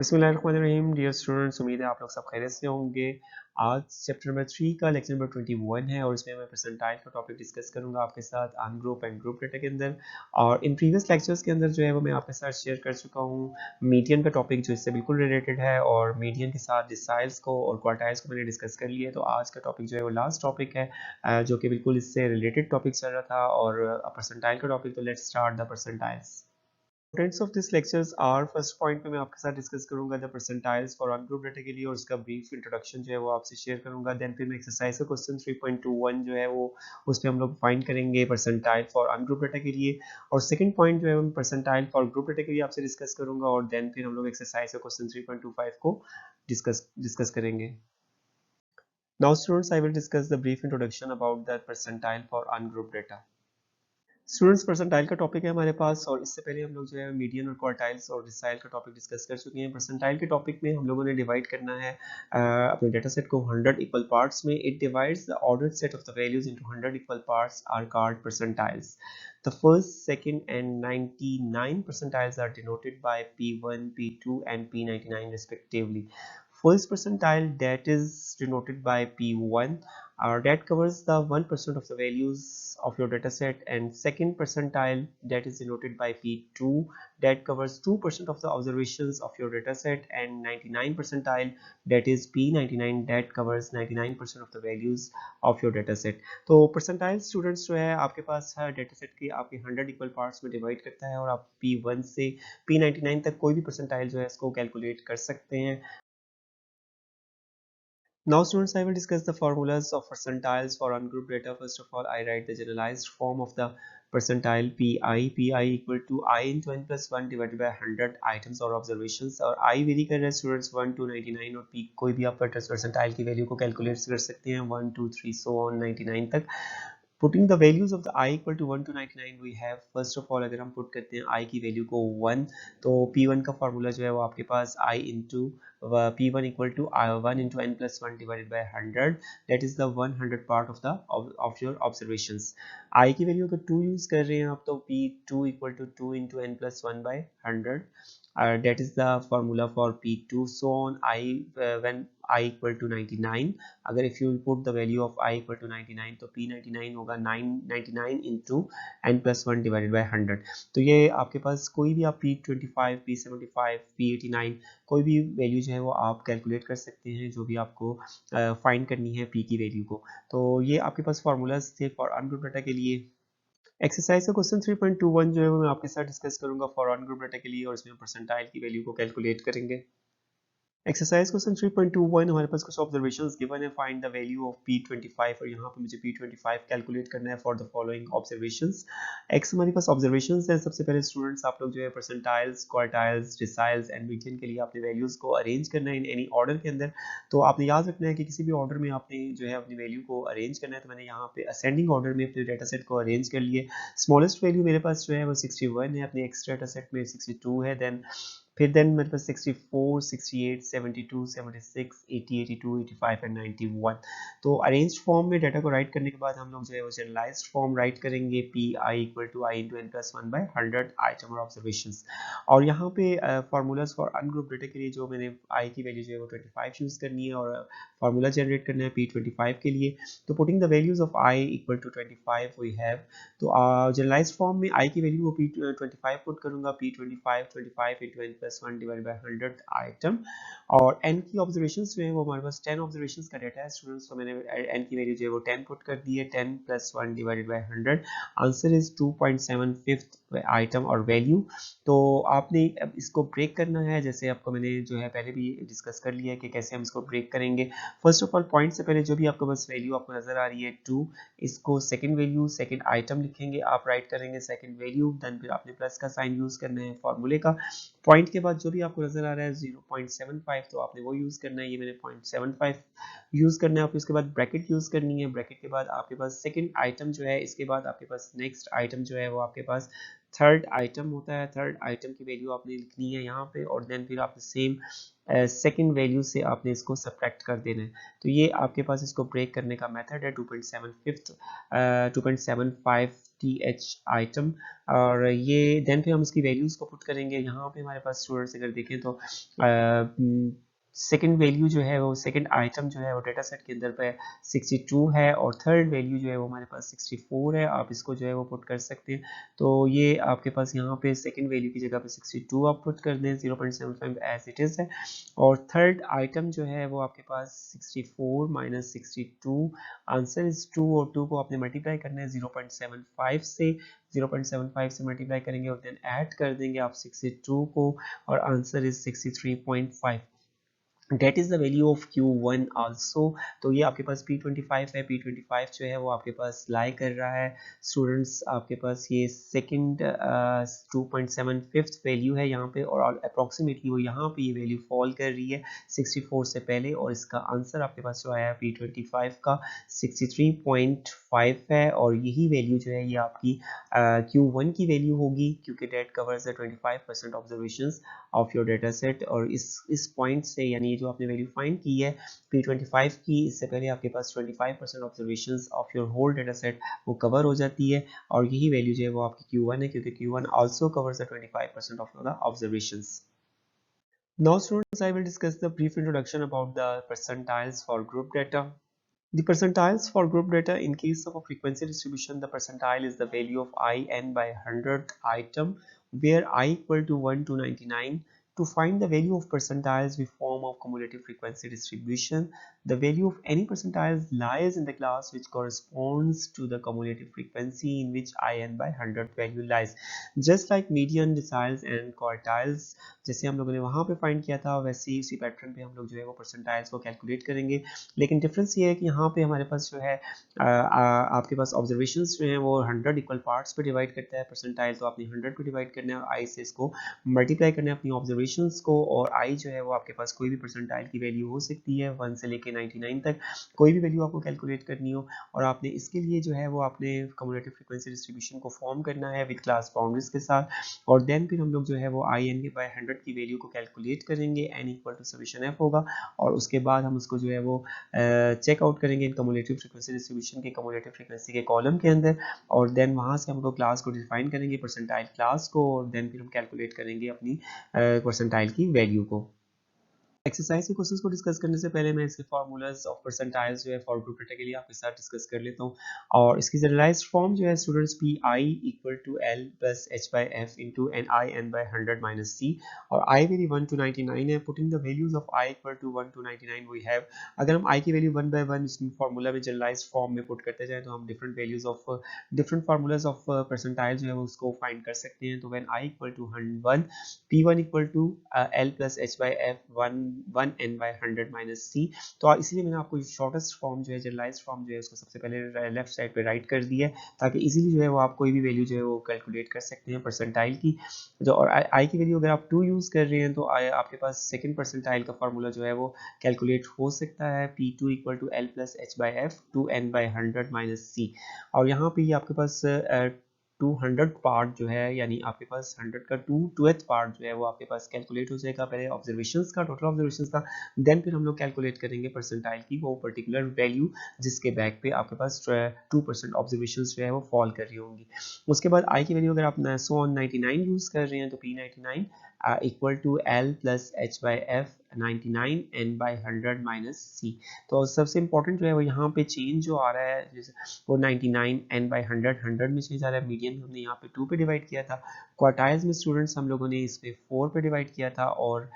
बिस्मिल्लाहिर्रहमानिर्रहीम। Dear students, उम्मीद है आप लोग सब खैरियत से होंगे। आज चैप्टर नंबर 3 का लेक्चर नंबर 21 है और इसमें मैं परसेंटाइल का टॉपिक डिस्कस करूंगा आपके साथ अनग्रुप एंड ग्रुप डेटा के अंदर। और इन प्रीवियस लेक्चर्स के अंदर जो है वो मैं आपके साथ शेयर कर चुका हूँ मीडियन का टॉपिक, जो इससे बिल्कुल रिलेटेड है, और मीडियन के साथ डिसाइल्स को और क्वार्टाइल्स को मैंने डिस्कस कर लिया है। तो आज का टॉपिक जो है वो लास्ट टॉपिक है, जो कि बिल्कुल इससे रिलेटेड टॉपिक चल रहा था, और परसेंटाइल का टॉपिक। तो let's start the percentiles. Contents of this lectures are, first point पे मैं आपके साथ डिस्कस करूंगा the percentiles for ungroup data के लिए, और उसका ब्रीफ इंट्रोडक्शन जो है वो आपसे शेयर करूंगा। देन फिर मैं एक्सरसाइज का क्वेश्चन 3.21 जो है वो उस पर हम लोग फाइंड करेंगे परसेंटाइल फॉर अनग्रुप डेटा के लिए, और सेकंड पॉइंट जो है मैं परसेंटाइल फॉर ग्रुप डेटा के लिए आपसे डिस्कस करूंगा, और देन फिर हम लोग एक्सरसाइज का क्वेश्चन 3.25 को डिस्कस करेंगे। Now students, I will discuss the brief introduction about the percentile for ungrouped data. Students, percentile का टॉपिक है हमारे पास, और इससे पहले हम लोग जो है मीडियन और क्वार्टाइल्स और डिसाइल का टॉपिक डिस्कस कर चुके हैं। परसेंटाइल के टॉपिक में हम लोगों ने डिवाइड करना है अपने डेटा सेट को 100 इक्वल पार्ट्स में। It divides the ordered set of the values into 100 equal parts are called percentiles. The first, second and 99 percentiles are denoted by P1, P2 and P99 respectively. First percentile, that is denoted by P1, that covers the 1% of the values of your data set, and second percentile, that is denoted by P2, that covers 2% of the observations of your data set, and 99 percentile, that is P99, that covers 99% of the values of your data set. तो percentile students जो है आपके पास हर data set के आपके 100 equal parts में divide करता है, और आप P1 से P99 तक कोई भी percentile जो है इसको calculate कर सकते हैं। Now students, I will discuss the formulas of percentiles for ungrouped data. First of all, I write the generalized form of the percentile pi. Pi equal to I into n plus 1 divided by 100 items or observations, और I very कर रहा है students 1 to 99, और p कोई भी आप percentile की value को कैलकुलेट कर सकते हैं 1 2 3 so on 99 तक। Putting the values of the I equal to 1 to 99, we have first of all, अगर हम पुट करते हैं I की वैल्यू को 1, तो P1 का फार्मूला जो है वो आपके पास I into P1 equal to 1 into n plus 1 divided by 100, that is the 100 part of the of your observations. I की वैल्यू अगर 2 यूज कर रहे हैं आप, तो P2 equal to 2 into n plus 1 by 100, that is the formula for P2 so on I when I equal to 99, अगर if you put the value of I equal to 99, तो P99 होगा 999 into n plus 1 divided by 100। तो ये आपके पास कोई भी आप P25, P75, P89 कोई भी वैल्यू जो है वो आप कैलकुलेट कर सकते हैं, जो भी आपको फाइंड करनी है P की वैल्यू को। तो ये आपके पास फार्मूलाज थे फॉर अनग्रुप डेटा के लिए। एक्सरसाइज का क्वेश्चन 3.21 जो है वो मैं आपके साथ डिस्कस करूंगा फॉर अनग्रुप डेटा के लिए, और इसमें परसेंटाइल की वैल्यू को कैलकुलेट करेंगे। एक्सरसाइज क्वेश्चन 3.21, हमारे पास कुछ ऑब्जर्वेशंस गिवन है। Find the value of P25, और यहाँ पे मुझे P25 कैलकुलेट करना है for the following observations. X हमारे पास ऑब्जर्वेशंस है। सबसे पहले स्टूडेंट्स आप लोग जो है percentiles, quartiles, deciles and median के लिए आपने वैल्यूज को अरेंज करना है इन एनी ऑर्डर के अंदर। तो आपने याद रखना है कि किसी भी ऑर्डर में आपने जो है अपनी वैल्यू को अरेंज करना है। तो मैंने यहाँ पे असेंडिंग ऑर्डर में अपने डाटा सेट को अरेंज कर लिए। स्मॉलेस्ट वैल्यू मेरे पास जो है वो 61 है, अपने एक्स डाटा सेट में 62 है, देन मेरे पास 64, 68, 72, 76, 80, 82, 85 एंड 91। तो अरेंज फॉर्म में डाटा को राइट करने के बाद हम लोग जो है वो जनरलाइज्ड फॉर्म राइट करेंगे P I equal to I into N plus 1 by 100 item और ऑब्जर्वेशंस। और यहाँ पे फार्मूलाज फॉर अनग्रुप डेटा के लिए जो मैंने आई की वैल्यू जो है वो 25 यूज करनी है, और फार्मूला जनरेट करना है P25 के लिए। तो putting the values of I equal to 25 we have, तो जनरलाइज्ड फॉर्म में आई की वैल्यू को P25 पुट करूंगा, P25 25 into N plus 1 divide by 100 item, और n की ऑब्जर्वेशंस जो है वो हमारे पास 10 ऑब्जर्वेशंस का डाटा है स्टूडेंट्स। तो मैंने n की वैल्यू जो है वो 10 पुट कर दी है, 10 plus 1 divided by 100, answer is 2.75 item और वैल्यू। तो आपने अब इसको ब्रेक करना है, जैसे आपको मैंने जो है पहले भी डिस्कस कर लिया है कि कैसे हम इसको ब्रेक करेंगे। फर्स्ट ऑफ ऑल, पॉइंट से पहले जो भी आपको बस वैल्यू आपको नजर आ रही है 2, इसको सेकंड वैल्यू सेकंड आइटम लिखेंगे, आप राइट करेंगे सेकंड वैल्यू, देन फिर आपने प्लस का साइन यूज करना है फॉर्मूले का। पॉइंट के बाद जो भी आपको नजर आ रहा है 0.75, तो आपने वो यूज करना है, ये मैंने 0.75 यूज करना है आपको। इसके बाद ब्रैकेट यूज करनी है, ब्रैकेट के बाद आपके पास सेकंड आइटम जो है, इसके बाद आपके पास नेक्स्ट आइटम जो है वो आपके पास थर्ड आइटम होता है, थर्ड आइटम की वैल्यू आपने लिखनी है यहाँ पे, और देन फिर आपने सेम सेकंड वैल्यू से आपने इसको सब्ट्रैक्ट कर देना है। तो ये आपके पास इसको ब्रेक करने का मेथड है 2.75 टी एच आइटम। और ये देन फिर हम इसकी वैल्यूज को पुट करेंगे यहाँ पे। हमारे पास स्टूडेंट्स अगर देखें तो सेकंड वैल्यू जो है वो, सेकंड आइटम जो है वो डेटा सेट के अंदर पे 62 है, और थर्ड वैल्यू जो है वो हमारे पास 64 है। आप इसको जो है वो पुट कर सकते हैं। तो ये आपके पास यहाँ पे सेकंड वैल्यू की जगह पे 62 आप पुट कर दें, 0.75 एज इट इज़ है। और थर्ड आइटम जो है वो आपके पास 64 माइनस 62, आंसर इज 2, और 2 को आपने मल्टीप्लाई करना है 0.75 से, 0.75 से मल्टीप्लाई करेंगे और देन ऐड कर देंगे आप 62 को, और answer is 63.5। That is the value of Q1 also. तो ये आपके पास P25 है, P25 जो है वो आपके पास लाई कर रहा है स्टूडेंट्स, आपके पास ये सेकंड 2.75 वैल्यू है यहाँ पे, और अप्रॉक्सीमेटली वो यहाँ पे ये वैल्यू फॉल कर रही है 64 से पहले, और इसका आंसर आपके पास जो आया है P25 का 63.5 है। और यही वैल्यू जो है ये आपकी Q1 की वैल्यू होगी, क्योंकि that covers the 25% observations of your data set. और इस पॉइंट से, यानी जो आपने वैल्यू फाइंड की है P25 की, इससे पहले आपके पास 25% observations of your whole data set वो कवर हो जाती है, और यही वैल्यू जो है वो आपकी Q1 है, क्योंकि Q1 also covers the 25% of the observations. Now students, I will discuss the brief introduction about the percentiles for group data. The percentiles for group data: in case of a frequency distribution, the percentile is the value of I n by 100th item, where I equal to 1 to 99. To find the value of percentiles, we form a cumulative frequency distribution. The value of any percentiles lies in the class which corresponds to the cumulative frequency in which I n by 100th value lies. Just like median, deciles and quartiles, जैसे हम लोगों ने वहाँ पे find किया था, वैसे ही उसी पैटर्न पे हम लोग जो है वो परसेंटाइल्स को कैलकुलेट करेंगे। लेकिन डिफरेंस ये है कि यहाँ पे हमारे पास जो है आपके पास ऑब्जर्वेशंस जो हैं वो 100 इक्वल पार्ट्स पे डिवाइड करता है परसेंटाइल, तो आपने 100 पे डिवाइड करना है और आई से इसको मल्टीप्लाई करना है अपनी ऑब्जर्वेशंस को। और आई जो है वो आपके पास कोई भी परसेंटाइल की वैल्यू हो सकती है 1 से लेके 99 तक, कोई भी वैल्यू आपको कैलकुलेट करनी हो। और आपने इसके लिए जो है वो आपने कम्युलेटिव फ्रीक्वेंसी डिस्ट्रीब्यूशन को फॉर्म करना है विद क्लास बाउंड्रीज के साथ, और देन फिर हम लोग जो है वो आई एन के बाय 100 की वैल्यू को कैलकुलेट करेंगे, N equal to summation F होगा, और उसके बाद हम उसको जो है वो चेक आउट करेंगे इन कम्युलेटिव फ्रीक्वेंसी डिस्ट्रीब्यूशन के कम्युलेटिव फ्रीक्वेंसी के कॉलम के अंदर, और देन वहाँ से हम लोग क्लास को डिफाइन करेंगे परसेंटाइल क्लास को, और देन फिर हम कैलकुलेट करेंगे अपनी परसेंटाइल की वैल्यू को। एक्सरसाइज के क्वेश्चंस को डिस्कस करने से पहले मैं इसके फार्मूलाज ऑफ परसेंटाइल्स जो है फॉर ग्रुप डेटा के लिए आपके साथ डिस्कस कर लेता हूँ। और इसकी जनरलाइज्ड फॉर्म जो है students, P I equal to L plus H by F into N I N by 100 minus C, और आई वेरी 1 टू 99 है। Putting the values of I equal to 1 to 99 we have, अगर हम आई की value 1 by 1 इस formula में generalised form में put करते जाए तो हम different values of different formulas of percentile जो है वो उसको फाइंड कर सकते हैं। तो when I equal to 1, P1 equal to L plus H by F 1 N by 100 minus C. तो इसलिए मैंने आपको शॉर्टेस्ट फॉर्म जो है, जनरलाइज्ड फॉर्म जो है उसको सबसे पहले लेफ्ट साइड पे राइट कर दिया है, ताकि इजीली जो है वो आप कोई भी वैल्यू जो है वो कैलकुलेट कर सकते हैं परसेंटाइल की। जो और आई की वैल्यू अगर आप 2 यूज़ कर रहे हैं तो आपके पास सेकंड परसेंटाइल का फार्मूला जो है वो कैलकुलेट हो सकता है, P2 equal to L plus H by F 2 n by 100 minus C. और यहाँ पे आपके पास 200 पार्ट जो है, यानी आपके पास 100 का 2th पार्ट जो है वो आपके पास कैलकुलेट हो जाएगा। पहले ऑब्जर्वेशंस का टोटल ऑब्जर्वेशंस का, देन फिर हम लोग कैलकुलेट करेंगे परसेंटाइल की वो पर्टिकुलर वैल्यू जिसके बैक पे आपके पास 2% ऑब्जर्वेशंस जो है वो फॉल कर रही होंगी। उसके बाद आई की वैल्यू अगर आप 99 यूज़ कर रहे हैं तो P99 equal to L plus H by F 99 n by 100 minus C. तो सबसे इंपॉर्टेंट जो है वो यहाँ पे चेंज जो आ रहा है, जैसे वो 99 n बाई 100 में चेंज आ रहा है। मीडियन हमने यहाँ पे 2 पे डिवाइड किया था, क्वार्टाइल्स में स्टूडेंट्स हम लोगों ने इस पे 4 पे डिवाइड किया था, और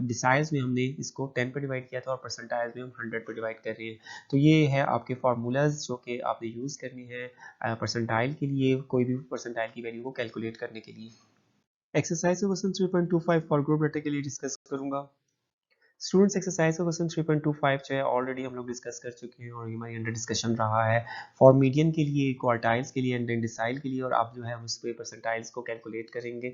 डिसाइल्स में हमने इसको 10 पे डिवाइड किया था, और परसेंटाइल्स में हम 100 पे डिवाइड कर रहे हैं। तो ये है आपके फार्मूलाज जो कि आपने यूज़ करनी है परसेंटाइल के लिए, कोई भी परसेंटाइल की वैल्यू को कैलकुलेट करने के लिए। Exercise question 3.25 for group data के लिए डिस्कस करूंगा। स्टूडेंट्स एक्सरसाइज का क्वेश्चन 3.25 जो है ऑलरेडी हम लोग डिस्कस कर चुके हैं और ये हमारी अंडर डिस्कशन रहा है फॉर मीडियन के लिए, क्वार्टाइल्स के लिए एंड डिसाइल के लिए, और आप जो है हम उस पर परसेंटाइल्स को कैलकुलेट करेंगे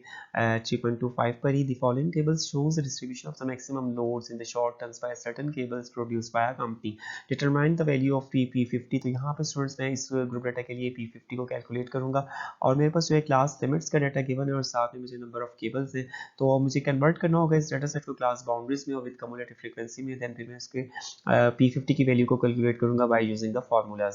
3.25 पर ही। The following tables shows the distribution of the maximum loads in the short terms by certain cables produced by a company, determine the value of P50। तो यहाँ पर स्टूडेंट्स मैं इस ग्रुप डाटा के लिए P50 को कैलकुलेट करूंगा और मेरे पास जो है क्लास लिमिट्स का डाटा गिवन है और साथ में मुझे नंबर ऑफ केबल्स है, तो मुझे कन्वर्ट करना होगा इस डाटा सेट को क्लास बाउंड्रीज में और विद कम्युलेटिव फ्रीक्वेंसी में। देन फिर मैं इसके P50 की वैल्यू को कैलकुलेट करूंगा by using the formulas.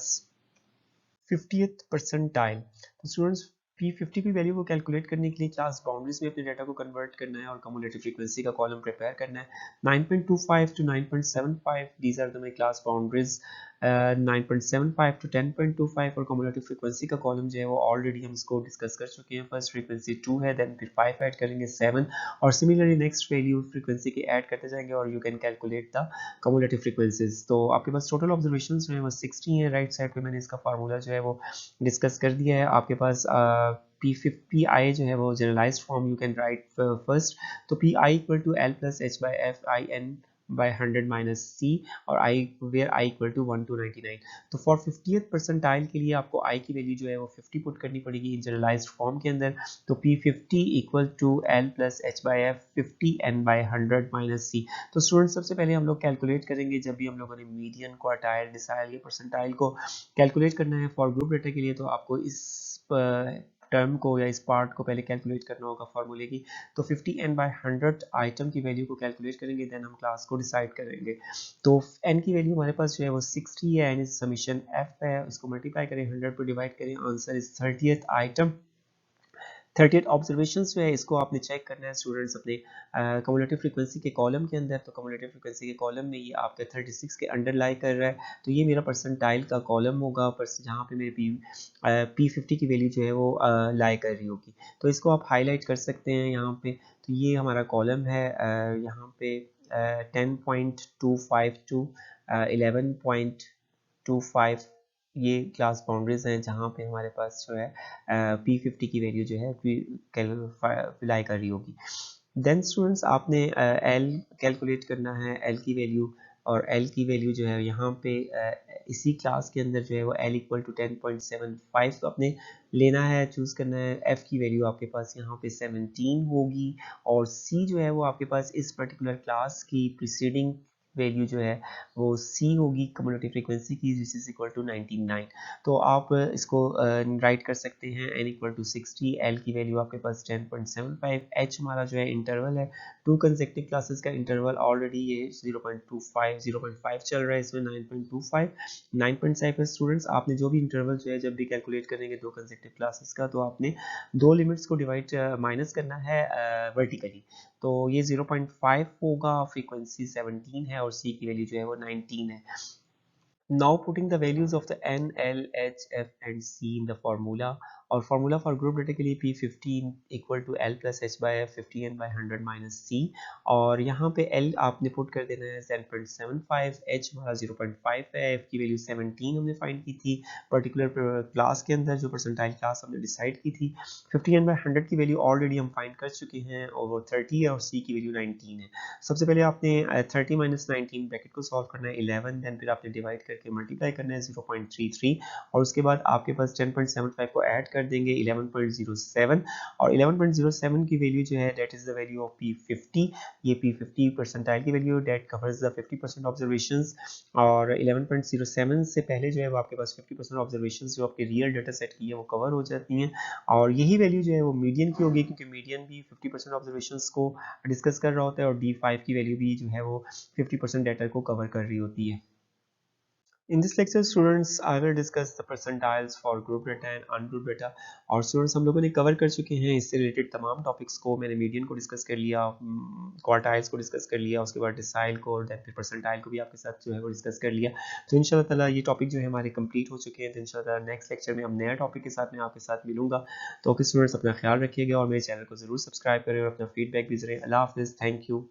50th percentile, तो स्टूडेंट्स P50 की वैल्यू को कैलकुलेट करने के लिए क्लास बाउंड्रीज में अपने डाटा को कन्वर्ट करना है और कम्युलेटिव फ्रीक्वेंसी का कॉलम प्रिपेयर करना है। 9.25 to 9.75 these are the my class boundaries. 9.75 to 10.25 और कम्युलेटिव फ्रीक्वेंसी का कॉलम जो है वो ऑलरेडी हम इसको डिस्कस कर चुके हैं। फर्स्ट फ्रीक्वेंसी 2 है, देन फिर 5 ऐड करेंगे 7 और सिमिलरली नेक्स्ट वैल्यू फ्रीक्वेंसी के ऐड करते जाएंगे और you can calculate the cumulative frequencies. तो आपके पास टोटल ऑब्जर्वेशन जो है वो 60 है। राइट साइड पे मैंने इसका फार्मूला जो है वो डिस्कस कर दिया है। आपके पास P50I जो है वो generalised form you can write first, तो PI equal to L plus H by F I N by 100 minus C और I where I equal to 1 to 99। तो फॉर 50th परसेंटाइल के लिए आपको I की वैल्यू जो है वो 50 पुट करनी पड़ेगी इन जनरलाइज्ड फॉर्म के अंदर। तो P50 equal to L plus H by F 50N by 100 minus C। तो स्टूडेंट्स सबसे पहले हम लोग कैलकुलेट करेंगे जब भी हम लोगों ने मीडियन, क्वार्टाइल, डिसाइल या परसेंटाइल को कैलकुलेट करना है फॉर ग्रुप डाटा के लिए, तो आपको इस टर्म को या इस पार्ट को पहले कैलकुलेट करना होगा फॉर्मूले की। तो 50n बाई 100 आइटम की वैल्यू को कैलकुलेट करेंगे, देन हम क्लास को डिसाइड करेंगे। तो n की वैल्यू हमारे पास जो है वो 60 है, n इज समीशन f है, इसको मल्टीप्लाई करें 100 पर डिवाइड करें, answer is 30th item. 38 observation जो है इसको आपने चेक करना है स्टूडेंट्स अपने कम्युलेटिव फ्रीक्वेंसी के कॉलम के अंदर। तो कम्युलेटिव फ्रीक्वेंसी के कॉलम में ये आपका 36 के अंडर लाई कर रहा है, तो ये मेरा परसेंटाइल का कॉलम होगा जहाँ पे मेरी P50 की वैल्यू जो है वो लाई कर रही होगी। तो इसको आप हाईलाइट कर सकते हैं यहाँ पे। तो ये हमारा कॉलम है यहाँ पे 10.25 टू 11.25 ये क्लास बाउंड्रीज हैं जहाँ पे हमारे पास जो है P50 की वैल्यू जो है लाई कर रही होगी। देन स्टूडेंट्स आपने L कैलकुलेट करना है, L की वैल्यू, और L की वैल्यू जो है यहाँ पे इसी क्लास के अंदर जो है वो L इक्वल टू 10.75 तो आपने लेना है, चूज़ करना है। F की वैल्यू आपके पास यहाँ पे 17 होगी और C जो है वो आपके पास इस पर्टिकुलर क्लास की प्रीसीडिंग वैल्यू जो है वो C होगी कम्युलेटिव फ्रीक्वेंसी की, जिस इज इक्वल टू 99। तो आप इसको राइट कर सकते हैं n इक्वल टू 60, L की वैल्यू आपके पास 10.75, H हमारा जो है इंटरवल है, 2 कंसेक्टिव क्लासेस का इंटरवल ऑलरेडी ये 0.5 चल रहा है, इसमें 9.25 स्टूडेंट्स आपने जो भी इंटरवल जो है जब भी कैलकुलेट करेंगे 2 कंसेक्टिव क्लासेस का, तो आपने 2 लिमिट्स को डिवाइड माइनस करना है वर्टिकली। तो ये 0.5 होगा, फ्रीक्वेंसी 17 है और C की वैल्यू जो है वो 19 है। Now putting the values of the N, L, H, F and C in the formula, और formula for group data के लिए P15 equal to L plus H by F 50N by 100 minus C, और यहाँ पे L आपने put कर देना है 10.75, H हमारा 0.5 है, F की वैल्यू 17 हमने फाइंड की थी पर्टिकुलर क्लास के अंदर जो परसेंटाइल क्लास हमने डिसाइड की थी। 50N by 100 की वैल्यू ऑलरेडी हम फाइंड कर चुके हैं और वो 30 है और C की वैल्यू 19 है। सबसे पहले आपने 30 माइनस 19 ब्रैकेट को सॉल्व करना है 11, देन फिर आपने डिवाइड करके मल्टीप्लाई करना है 0.33 और उसके बाद आपके पास 10.75 को ऐड कर देंगे 11.07 और 11.07 की वैल्यू जो है that is the value of P50। ये P50 परसेंटाइल की value that covers the 50% observations, और 11.07 से पहले जो है वो आपके पास 50% ऑब्जर्वेशंस जो आपके रियल डाटा सेट की है वो कवर हो जाती हैं, और यही वैल्यू जो है वो मीडियन की होगी क्योंकि मीडियन भी 50% ऑब्जर्वेशंस को डिस्कस कर रहा होता है और D5 की वैल्यू भी जो है वो 50% डाटा को कवर कर रही होती है। In this lecture students I will discuss the percentiles for group data and ungrouped data। और स्टूडेंट्स हम लोगों ने कवर कर चुके हैं इससे रिलेटेड तमाम टॉपिक्स को। मैंने मीडियन को डिस्कस कर लिया, क्वार्टाइल्स को डिस्कस कर लिया, उसके बाद डिसाइल को और फिर परसेंटाइल को भी आपके साथ जो है वो डिस्कस कर लिया। तो इंशाल्लाह ताला ये टॉपिक जो है हमारे कंप्लीट हो चुके हैं। तो इंशाल्लाह नेक्स्ट लेक्चर में हम नया टॉपिक के साथ मैं आपके साथ मिलूंगा। तो ओके स्टूडेंट्स अपना ख्याल रखिएगा और मेरे चैनल को जरूर सब्सक्राइब करें और अपना फीडबैक भी जरूर। अल्लाह हाफिज़, थैंक यू।